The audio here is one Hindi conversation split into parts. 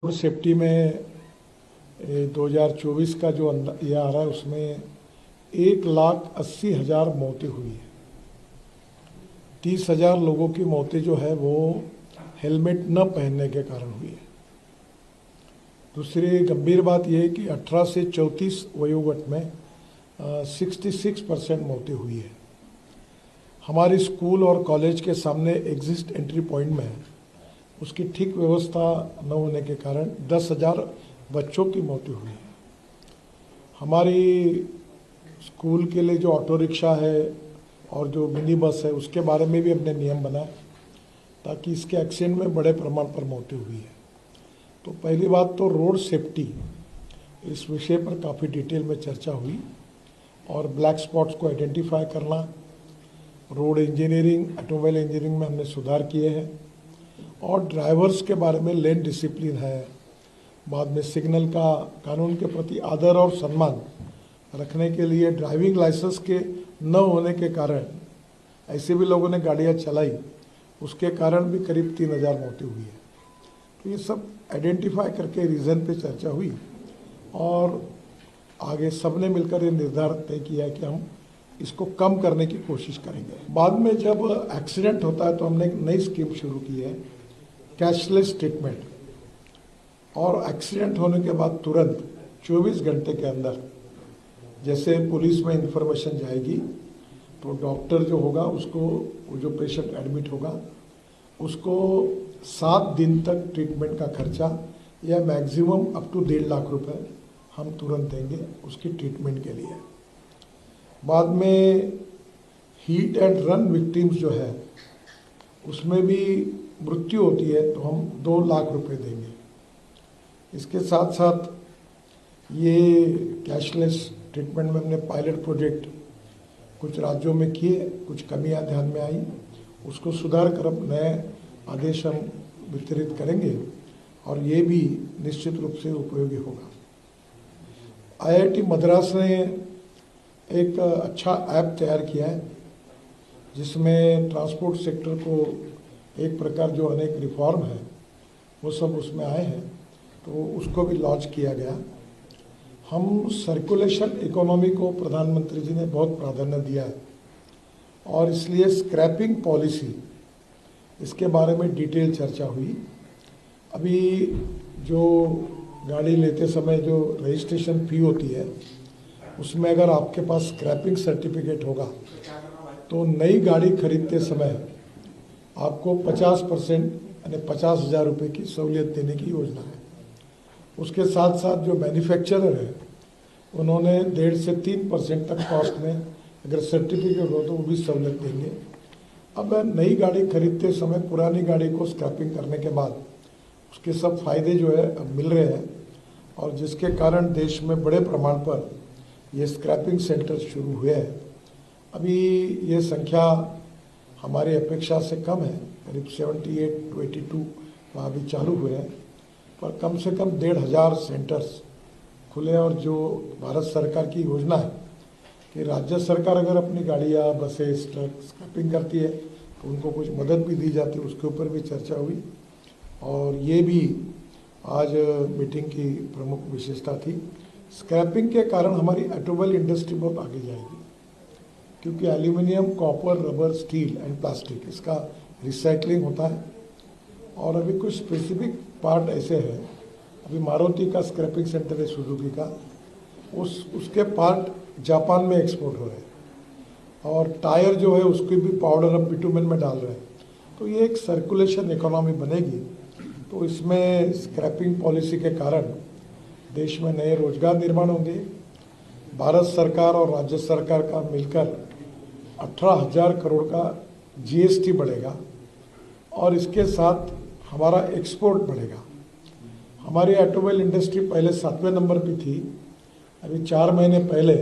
रोड सेफ्टी में 2024 का जो ये आ रहा है उसमें 1,80,000 मौतें हुई है। 30,000 लोगों की मौतें जो है वो हेलमेट न पहनने के कारण हुई है। दूसरी गंभीर बात यह है कि 18 से 34 वयोवर्ग में 66% मौतें हुई है। हमारे स्कूल और कॉलेज के सामने एग्जिट एंट्री पॉइंट में उसकी ठीक व्यवस्था न होने के कारण 10,000 बच्चों की मौतें हुई है। हमारी स्कूल के लिए जो ऑटो रिक्शा है और जो मिनी बस है उसके बारे में भी हमने नियम बनाए ताकि इसके एक्सीडेंट में बड़े प्रमाण पर मौतें हुई है। तो पहली बात तो रोड सेफ्टी, इस विषय पर काफ़ी डिटेल में चर्चा हुई और ब्लैक स्पॉट्स को आइडेंटिफाई करना, रोड इंजीनियरिंग, ऑटोमोबाइल इंजीनियरिंग में हमने सुधार किए हैं और ड्राइवर्स के बारे में लेन डिसिप्लिन है। बाद में सिग्नल का कानून के प्रति आदर और सम्मान रखने के लिए ड्राइविंग लाइसेंस के न होने के कारण ऐसे भी लोगों ने गाड़ियां चलाई, उसके कारण भी करीब 3,000 मौतें हुई है। तो ये सब आइडेंटिफाई करके रीज़न पे चर्चा हुई और आगे सबने मिलकर ये निर्धार तय किया है कि हम इसको कम करने की कोशिश करेंगे। बाद में जब एक्सीडेंट होता है तो हमने एक नई स्कीम शुरू की है, कैशलेस ट्रीटमेंट। और एक्सीडेंट होने के बाद तुरंत 24 घंटे के अंदर जैसे पुलिस में इंफॉर्मेशन जाएगी तो डॉक्टर जो होगा उसको, वो जो पेशेंट एडमिट होगा उसको 7 दिन तक ट्रीटमेंट का खर्चा या मैक्सिमम अप टू 1.5 लाख रुपए हम तुरंत देंगे उसकी ट्रीटमेंट के लिए। बाद में हीट एंड रन विक्टिम्स जो है उसमें भी मृत्यु होती है तो हम 2 लाख रुपए देंगे। इसके साथ साथ ये कैशलेस ट्रीटमेंट में हमने पायलट प्रोजेक्ट कुछ राज्यों में किए, कुछ कमियां ध्यान में आई, उसको सुधार कर अब नए आदेश हम वितरित करेंगे और ये भी निश्चित रूप से उपयोगी होगा। IIT मद्रास ने एक अच्छा ऐप तैयार किया है जिसमें ट्रांसपोर्ट सेक्टर को एक प्रकार जो अनेक रिफॉर्म है वो सब उसमें आए हैं, तो उसको भी लॉन्च किया गया। हम सर्कुलेशन इकोनॉमी को प्रधानमंत्री जी ने बहुत प्राधान्य दिया है और इसलिए स्क्रैपिंग पॉलिसी, इसके बारे में डिटेल चर्चा हुई। अभी जो गाड़ी लेते समय जो रजिस्ट्रेशन फ़ी होती है उसमें अगर आपके पास स्क्रैपिंग सर्टिफिकेट होगा तो नई गाड़ी खरीदते समय आपको 50% यानी 50,000 रुपये की सहूलियत देने की योजना है। उसके साथ साथ जो मैन्युफैक्चरर है उन्होंने 1.5 से 3% तक कॉस्ट में अगर सर्टिफिकेट हो तो वो भी सहूलियत देंगे। अब नई गाड़ी खरीदते समय पुरानी गाड़ी को स्क्रैपिंग करने के बाद उसके सब फायदे जो है अब मिल रहे हैं और जिसके कारण देश में बड़े प्रमाण पर ये स्क्रैपिंग सेंटर शुरू हुए हैं। अभी ये संख्या हमारी अपेक्षा से कम है, करीब 78 to 82 वहाँ भी चालू हुए हैं, पर कम से कम 1,500 सेंटर्स खुले। और जो भारत सरकार की योजना है कि राज्य सरकार अगर अपनी गाड़ियाँ, बसेस, ट्रक स्क्रैपिंग करती है तो उनको कुछ मदद भी दी जाती है, उसके ऊपर भी चर्चा हुई और ये भी आज मीटिंग की प्रमुख विशेषता थी। स्क्रैपिंग के कारण हमारी ऑटोमोबाइल इंडस्ट्री बहुत आगे जाएगी क्योंकि aluminium, copper, rubber, steel and plastic इसका रिसाइकलिंग होता है और अभी कुछ स्पेसिफिक पार्ट ऐसे हैं, अभी मारुति का स्क्रैपिंग सेंटर है सुजुकी का, उसके पार्ट जापान में एक्सपोर्ट हो रहे हैं और टायर जो है उसकी भी पाउडर अब बिटुमेन में डाल रहे हैं। तो ये एक सर्कुलेशन इकोनॉमी बनेगी। तो इसमें स्क्रैपिंग पॉलिसी के कारण देश में नए रोजगार निर्माण होंगे। भारत सरकार और राज्य सरकार का मिलकर 18,000 करोड़ का GST बढ़ेगा और इसके साथ हमारा एक्सपोर्ट बढ़ेगा। हमारी ऑटोमोबाइल इंडस्ट्री पहले 7वें नंबर पे थी, अभी 4 महीने पहले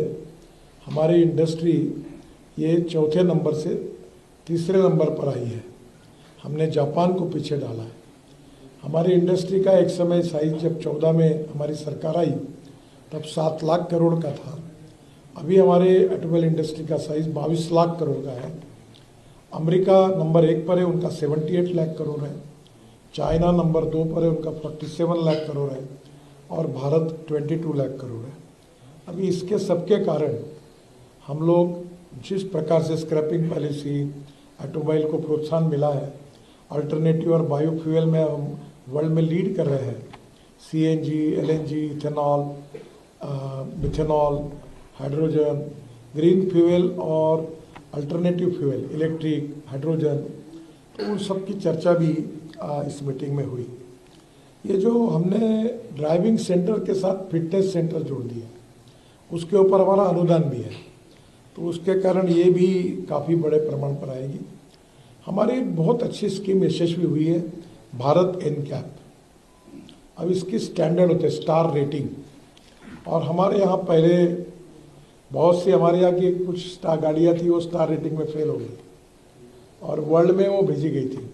हमारी इंडस्ट्री ये 4थे नंबर से 3रे नंबर पर आई है। हमने जापान को पीछे डाला है। हमारी इंडस्ट्री का एक समय साइज जब 14 में हमारी सरकार आई तब 7 लाख करोड़ का था, अभी हमारे ऑटोमोबाइल इंडस्ट्री का साइज 22 लाख करोड़ का है। अमेरिका नंबर 1 पर है, उनका 78 लाख करोड़ है। चाइना नंबर 2 पर है, उनका 47 लाख करोड़ है और भारत 22 लाख करोड़ है। अभी इसके सबके कारण हम लोग जिस प्रकार से स्क्रैपिंग पॉलिसी, ऑटोमोबाइल को प्रोत्साहन मिला है, अल्टरनेटिव और बायोफ्यूल में हम वर्ल्ड में लीड कर रहे हैं। CNG, LNG, ethanol, methanol, hydrogen, green fuel और अल्टरनेटिव फ्यूल, इलेक्ट्रिक, हाइड्रोजन, तो उन सब की चर्चा भी इस मीटिंग में हुई। ये जो हमने ड्राइविंग सेंटर के साथ फिटनेस सेंटर जोड़ दिया, उसके ऊपर हमारा अनुदान भी है, तो उसके कारण ये भी काफ़ी बड़े प्रमाण पर आएगी। हमारी बहुत अच्छी स्कीम यशस्वी हुई है, भारत एनकैप। अब इसकी स्टैंडर्ड होते हैं स्टार रेटिंग, और हमारे यहाँ पहले बहुत सी हमारे यहाँ की कुछ स्टार गाड़ियाँ थी, वो स्टार रेटिंग में फेल हो गई और वर्ल्ड में वो भेजी गई थी।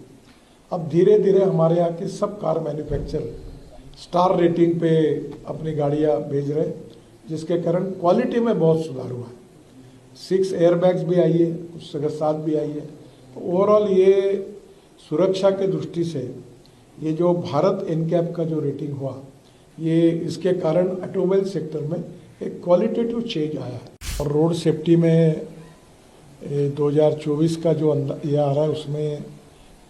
अब धीरे धीरे हमारे यहाँ के सब कार मैन्युफैक्चरर स्टार रेटिंग पे अपनी गाड़ियाँ भेज रहे, जिसके कारण क्वालिटी में बहुत सुधार हुआ है। 6 एयरबैग्स भी आई है, कुछ जगह 7 भी आई है। तो ओवरऑल ये सुरक्षा के दृष्टि से ये जो भारत एनकैप का जो रेटिंग हुआ, ये इसके कारण ऑटोमोबाइल सेक्टर में एक क्वालिटेटिव चेंज आया है। और रोड सेफ्टी में 2024 का जो ये आ रहा है, उसमें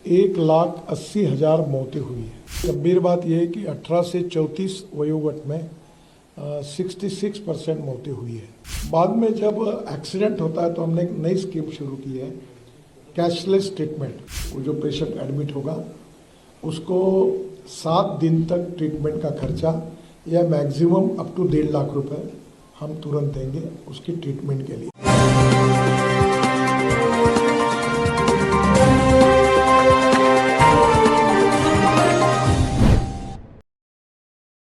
1,80,000 मौतें हुई है। गंभीर बात यह है कि 18 से 34 वयोवर्ग में 66% मौतें हुई है। बाद में जब एक्सीडेंट होता है तो हमने एक नई स्कीम शुरू की है, कैशलेस ट्रीटमेंट। वो जो पेशेंट एडमिट होगा उसको 7 दिन तक ट्रीटमेंट का खर्चा या मैक्सिमम अप टू 1.5 लाख रुपए हम तुरंत देंगे उसकी ट्रीटमेंट के लिए।